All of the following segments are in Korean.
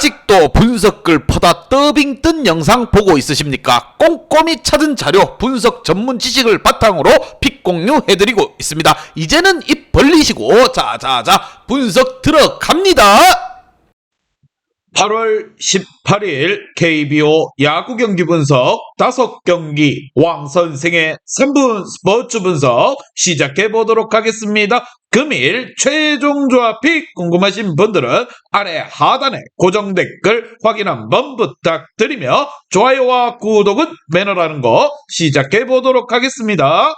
아직도 분석글 퍼다 더빙 뜬 영상 보고 있으십니까? 꼼꼼히 찾은 자료, 분석 전문 지식을 바탕으로 픽 공유해드리고 있습니다. 이제는 입 벌리시고 자자자 분석 들어갑니다. 8월 18일 KBO 야구 경기 분석 5경기 왕 선생의 3분 스포츠 분석 시작해 보도록 하겠습니다. 금일 최종 조합 픽 궁금하신 분들은 아래 하단에 고정 댓글 확인 한번 부탁드리며 좋아요와 구독은 매너라는 거 시작해 보도록 하겠습니다.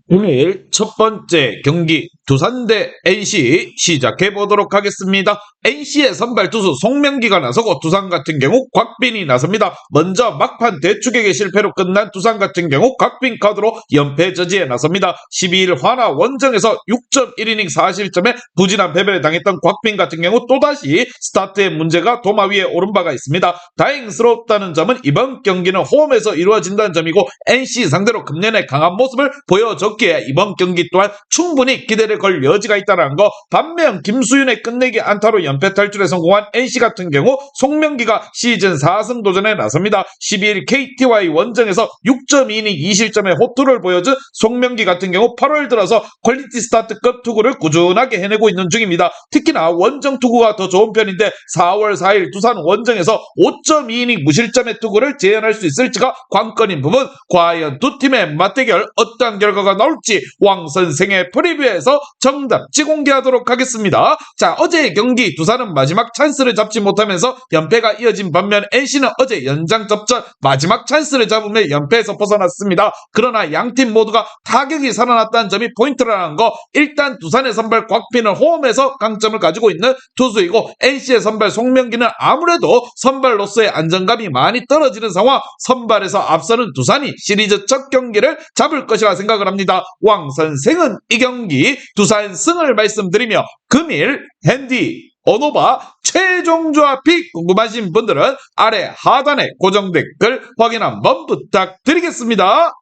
오늘 첫 번째 경기 두산 대 NC 시작해 보도록 하겠습니다. NC의 선발 투수 송명기가 나서고 두산 같은 경우 곽빈이 나섭니다. 먼저 막판 대추격의 실패로 끝난 두산 같은 경우 곽빈 카드로 연패 저지에 나섭니다. 12일 하나 원정에서 6.1이닝 4실점에 부진한 패배를 당했던 곽빈 같은 경우 또다시 스타트에 문제가 도마 위에 오른 바가 있습니다. 다행스럽다는 점은 이번 경기는 홈에서 이루어진다는 점이고 NC 상대로 금년에 강한 모습을 보여줬기에 이번 경기 또한 충분히 기대를 걸 여지가 있다는 거. 반면 김수윤의 끝내기 안타로 연패 탈출에 성공한 NC 같은 경우 송명기가 시즌 4승 도전에 나섭니다. 12일 KT와의 원정에서 6.2이닝 2실점의 호투를 보여준 송명기 같은 경우 8월 들어서 퀄리티 스타트급 투구를 꾸준하게 해내고 있는 중입니다. 특히나 원정 투구가 더 좋은 편인데 4월 4일 두산 원정에서 5.2이닝 무실점의 투구를 재현할 수 있을지가 관건인 부분. 과연 두 팀의 맞대결 어떤 결과가 나올지 왕 선생의 프리뷰에서 정답지 공개하도록 하겠습니다. 자, 어제의 경기 두산은 마지막 찬스를 잡지 못하면서 연패가 이어진 반면 NC는 어제 연장 접전 마지막 찬스를 잡으며 연패에서 벗어났습니다. 그러나 양팀 모두가 타격이 살아났다는 점이 포인트라는 거. 일단 두산의 선발 곽빈은 홈에서 강점을 가지고 있는 투수이고 NC의 선발 송명기는 아무래도 선발로서의 안정감이 많이 떨어지는 상황. 선발에서 앞서는 두산이 시리즈 첫 경기를 잡을 것이라 생각을 합니다. 왕 선생은 이 경기 두산 승을 말씀드리며 금일 핸디 언오바 최종 조합 픽 궁금하신 분들은 아래 하단에 고정 댓글 확인 한번 부탁드리겠습니다.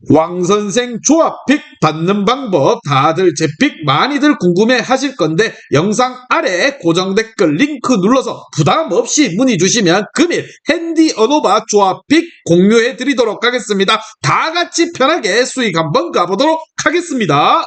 왕선생 조합픽 받는 방법 다들 제 픽 많이들 궁금해 하실 건데 영상 아래 고정 댓글 링크 눌러서 부담 없이 문의 주시면 금일 핸디 언오바 조합픽 공유해 드리도록 하겠습니다. 다 같이 편하게 수익 한번 가보도록 하겠습니다.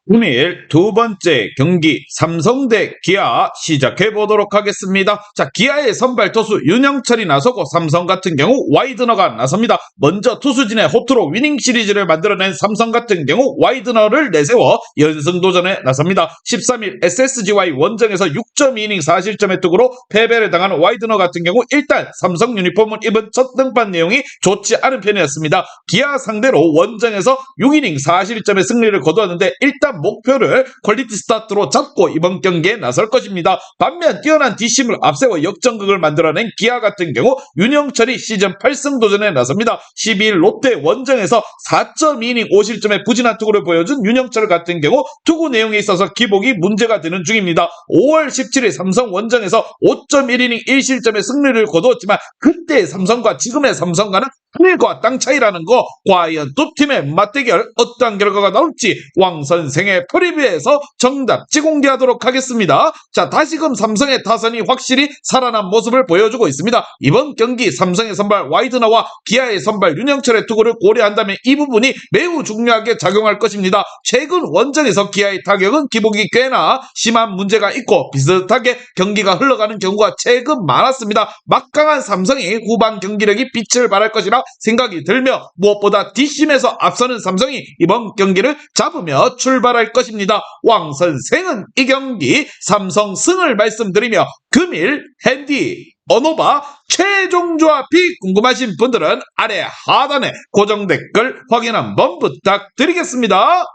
오늘 두 번째 경기 삼성 대 기아 시작해 보도록 하겠습니다. 자, 기아의 선발 투수 윤영철이 나서고 삼성 같은 경우 와이드너가 나섭니다. 먼저 투수진의 호투로 위닝 시리즈를 만들어낸 삼성 같은 경우 와이드너를 내세워 연승 도전에 나섭니다. 13일 SSG와의 원정에서 6.2이닝 4실점의 투구로 패배를 당한 와이드너 같은 경우 일단 삼성 유니폼을 입은 첫 등판 내용이 좋지 않은 편이었습니다. 기아 상대로 원정에서 6이닝 4실점의 승리를 거두었는데 일단 목표를 퀄리티 스타트로 잡고 이번 경기에 나설 것입니다. 반면 뛰어난 뒷심을 앞세워 역전극을 만들어낸 기아 같은 경우 윤영철이 시즌 8승 도전에 나섭니다. 12일 롯데 원정에서 4.2이닝 5실점의 부진한 투구를 보여준 윤영철 같은 경우 투구 내용에 있어서 기복이 문제가 되는 중입니다. 5월 17일 삼성 원정에서 5.1이닝 1실점의 승리를 거두었지만 그때의 삼성과 지금의 삼성과는 하늘과 땅 차이라는 거. 과연 두 팀의 맞대결 어떤 결과가 나올지 왕 선생의 프리뷰에서 정답지 공개하도록 하겠습니다. 자, 다시금 삼성의 타선이 확실히 살아난 모습을 보여주고 있습니다. 이번 경기 삼성의 선발 와이드너와 기아의 선발 윤영철의 투구를 고려한다면 이 부분이 매우 중요하게 작용할 것입니다. 최근 원정에서 기아의 타격은 기복이 꽤나 심한 문제가 있고 비슷하게 경기가 흘러가는 경우가 최근 많았습니다. 막강한 삼성이 후반 경기력이 빛을 발할 것이라 생각이 들며 무엇보다 뒷심에서 앞서는 삼성이 이번 경기를 잡으며 출발할 것입니다. 왕 선생은 이 경기 삼성 승을 말씀드리며 금일 핸디 언오바 최종 조합이 궁금하신 분들은 아래 하단에 고정 댓글 확인 한번 부탁드리겠습니다.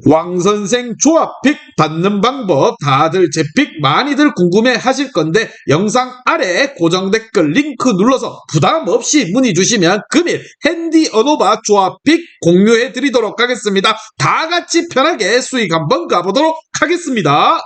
왕선생 조합픽 받는 방법 다들 제 픽 많이들 궁금해 하실 건데 영상 아래 고정 댓글 링크 눌러서 부담 없이 문의 주시면 금일 핸디 언오바 조합픽 공유해 드리도록 하겠습니다. 다 같이 편하게 수익 한번 가보도록 하겠습니다.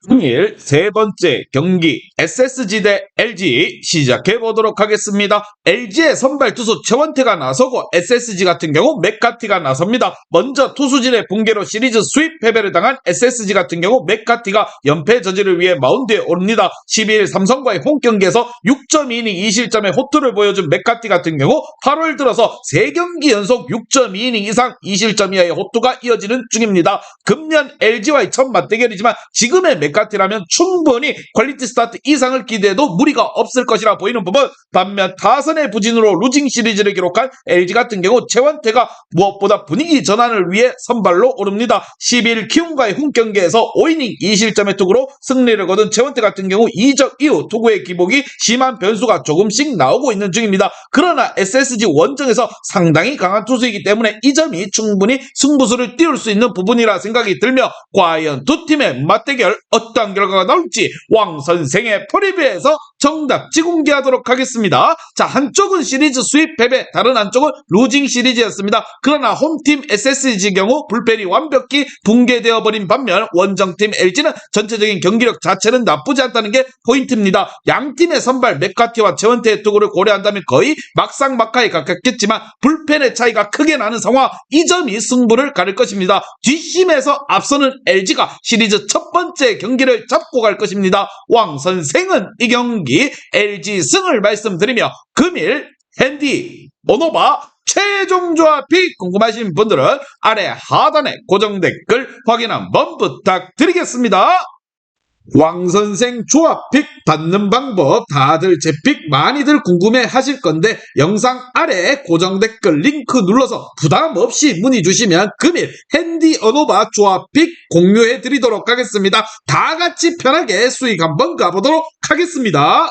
금일 세 번째 경기 SSG 대 LG 시작해 보도록 하겠습니다. LG의 선발 투수 최원태가 나서고 SSG 같은 경우 맥카티가 나섭니다. 먼저 투수진의 붕괴로 시리즈 수입 패배를 당한 SSG 같은 경우 맥카티가 연패 저지를 위해 마운드에 오릅니다. 12일 삼성과의 홈경기에서 6.2이닝 2실점의 호투를 보여준 맥카티 같은 경우 8월 들어서 3경기 연속 6.2이닝 이상 2실점 이하의 호투가 이어지는 중입니다. 금년 LG와의 첫 맞대결이지만 지금의 맥카티라면 충분히 퀄리티 스타트 이상을 기대해도 무리가 없을 것이라 보이는 부분. 반면 타선의 부진으로 루징 시리즈를 기록한 LG 같은 경우 최원태가 무엇보다 분위기 전환을 위해 선발로 오릅니다. 12일 키움과의 홈경기에서 5이닝 2실점의 투구로 승리를 거둔 최원태 같은 경우 이적 이후 투구의 기복이 심한 변수가 조금씩 나오고 있는 중입니다. 그러나 SSG 원정에서 상당히 강한 투수이기 때문에 이 점이 충분히 승부수를 띄울 수 있는 부분이라 생각이 들며, 과연 두 팀의 맞대결 어떤 결과가 나올지 왕 선생의 프리뷰에서 정답지 공개하도록 하겠습니다. 자, 한쪽은 시리즈 수입 패배, 다른 한쪽은 루징 시리즈였습니다. 그러나 홈팀 SSG 경우 불펜이 완벽히 붕괴되어 버린 반면 원정팀 LG는 전체적인 경기력 자체는 나쁘지 않다는 게 포인트입니다. 양팀의 선발 맥카티와 최원태의 투구를 고려한다면 거의 막상막하에 가깝겠지만 불펜의 차이가 크게 나는 상황, 이 점이 승부를 가릴 것입니다. 뒷심에서 앞서는 LG가 시리즈 첫 번째 경기를 잡고 갈 것입니다. 왕 선생은 이 경기 LG 승을 말씀드리며 금일 핸디 오노바 최종 조합이 궁금하신 분들은 아래 하단에 고정 댓글 확인 한번 부탁드리겠습니다. 왕선생 조합픽 받는 방법 다들 제 픽 많이들 궁금해 하실 건데, 영상 아래 고정 댓글 링크 눌러서 부담 없이 문의 주시면 금일 핸디 어노바 조합픽 공유해 드리도록 하겠습니다. 다 같이 편하게 수익 한번 가보도록 하겠습니다.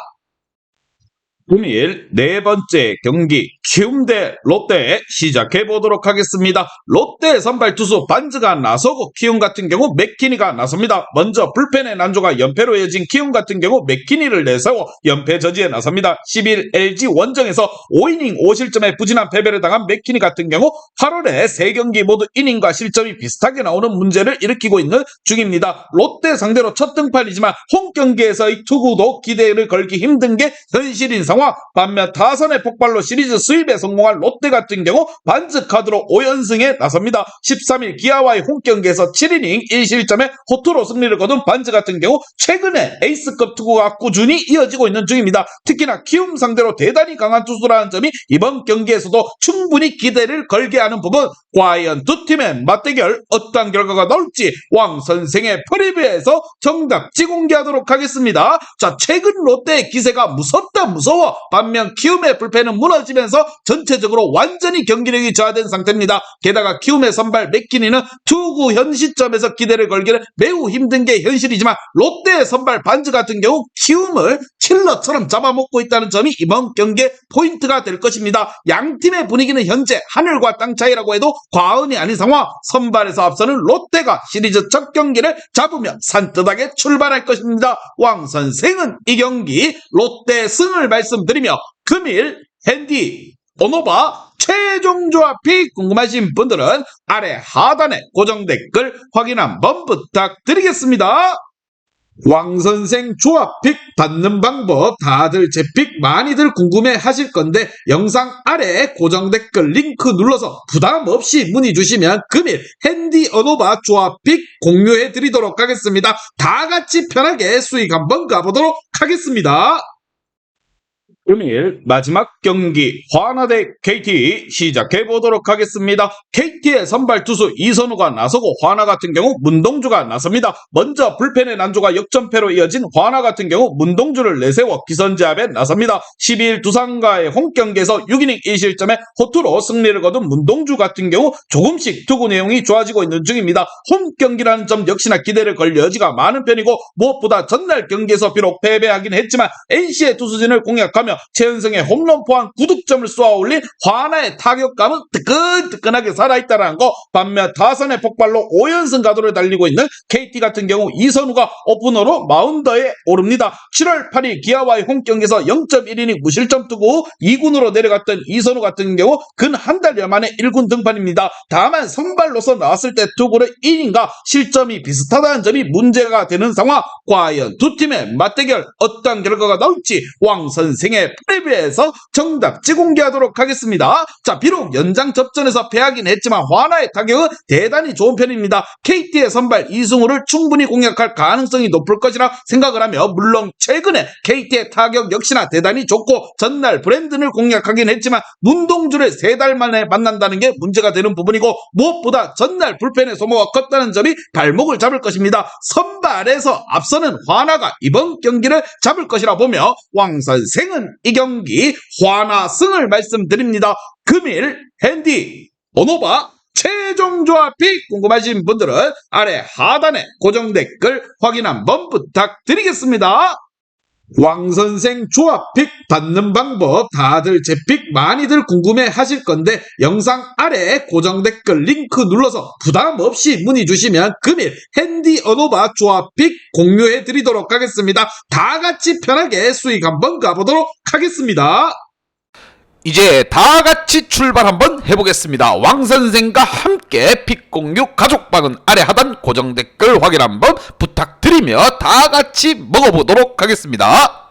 금일 네 번째 경기 키움 대 롯데 시작해 보도록 하겠습니다. 롯데 선발 투수 반즈가 나서고 키움 같은 경우 맥키니가 나섭니다. 먼저 불펜의 난조가 연패로 이어진 키움 같은 경우 맥키니를 내세워 연패 저지에 나섭니다. 10일 LG 원정에서 5이닝 5실점의 부진한 패배를 당한 맥키니 같은 경우 8월에 3경기 모두 이닝과 실점이 비슷하게 나오는 문제를 일으키고 있는 중입니다. 롯데 상대로 첫 등판이지만 홈경기에서의 투구도 기대를 걸기 힘든 게 현실인 상황. 반면 타선의 폭발로 시리즈 수입에 성공한 롯데 같은 경우 반즈 카드로 5연승에 나섭니다. 13일 기아와의 홈경기에서 7이닝 1실점의 호투로 승리를 거둔 반즈 같은 경우 최근에 에이스급 투구가 꾸준히 이어지고 있는 중입니다. 특히나 키움 상대로 대단히 강한 투수라는 점이 이번 경기에서도 충분히 기대를 걸게 하는 부분. 과연 두 팀의 맞대결 어떤 결과가 나올지 왕 선생의 프리뷰에서 정답지 공개하도록 하겠습니다. 자, 최근 롯데의 기세가 무섭다 무서워. 반면 키움의 불펜은 무너지면서 전체적으로 완전히 경기력이 저하된 상태입니다. 게다가 키움의 선발 맥키니는 투구 현 시점에서 기대를 걸기는 매우 힘든 게 현실이지만, 롯데의 선발 반즈 같은 경우 키움을 킬러처럼 잡아먹고 있다는 점이 이번 경기의 포인트가 될 것입니다. 양팀의 분위기는 현재 하늘과 땅 차이라고 해도 과언이 아닌 상황. 선발에서 앞서는 롯데가 시리즈 첫 경기를 잡으며 산뜻하게 출발할 것입니다. 왕 선생은 이 경기 롯데 승을 말씀드리며 금일 핸디 오노바 최종 조합이 궁금하신 분들은 아래 하단에 고정 댓글 확인 한번 부탁드리겠습니다. 왕선생 조합픽 받는 방법 다들 제 픽 많이들 궁금해 하실 건데, 영상 아래 고정 댓글 링크 눌러서 부담 없이 문의 주시면 금일 핸디 어노바 조합픽 공유해 드리도록 하겠습니다. 다 같이 편하게 수익 한번 가보도록 하겠습니다. 금일 마지막 경기 화나 대 KT 시작해 보도록 하겠습니다. KT의 선발 투수 이선우가 나서고 화나 같은 경우 문동주가 나섭니다. 먼저 불펜의 난조가 역전패로 이어진 화나 같은 경우 문동주를 내세워 기선제압에 나섭니다. 12일 두산과의 홈경기에서 6이닝 1실점의 호투로 승리를 거둔 문동주 같은 경우 조금씩 투구 내용이 좋아지고 있는 중입니다. 홈경기라는 점 역시나 기대를 걸 여지가 많은 편이고, 무엇보다 전날 경기에서 비록 패배하긴 했지만 NC의 투수진을 공략하며 최은성의 홈런 포함 9득점을 쏘아올린 화나의 타격감은 뜨끈뜨끈하게 살아있다는 거. 반면 타선의 폭발로 5연승 가도를 달리고 있는 KT 같은 경우 이선우가 오프너로 마운드에 오릅니다. 7월 8일 기아와의 홈경기에서 0.1이닝 무실점 투구 2군으로 내려갔던 이선우 같은 경우 근 한 달여 만에 1군 등판입니다. 다만 선발로서 나왔을 때 투구의 1인과 실점이 비슷하다는 점이 문제가 되는 상황. 과연 두 팀의 맞대결 어떤 결과가 나올지 왕 선생의 프레뷰에서 정답지 공개하도록 하겠습니다. 자, 비록 연장 접전에서 패하긴 했지만 화나의 타격은 대단히 좋은 편입니다. KT의 선발 이승우를 충분히 공략할 가능성이 높을 것이라 생각을 하며, 물론 최근에 KT의 타격 역시나 대단히 좋고 전날 브랜든을 공략하긴 했지만 문동주를 3달 만에 만난다는 게 문제가 되는 부분이고, 무엇보다 전날 불펜의 소모가 컸다는 점이 발목을 잡을 것입니다. 선발에서 앞서는 화나가 이번 경기를 잡을 것이라 보며 왕 선생은 이 경기 화나승을 말씀드립니다. 금일 핸디 오노바 최종 조합이 궁금하신 분들은 아래 하단에 고정 댓글 확인 한번 부탁드리겠습니다. 왕선생 조합픽 받는 방법 다들 제 픽 많이들 궁금해 하실 건데, 영상 아래 고정 댓글 링크 눌러서 부담 없이 문의 주시면 금일 핸디 어노바 조합픽 공유해 드리도록 하겠습니다. 다 같이 편하게 수익 한번 가보도록 하겠습니다. 이제 다 같이 출발 한번 해보겠습니다. 왕 선생과 함께 픽 공유 가족방은 아래 하단 고정 댓글 확인 한번 부탁드리며 다 같이 먹어보도록 하겠습니다.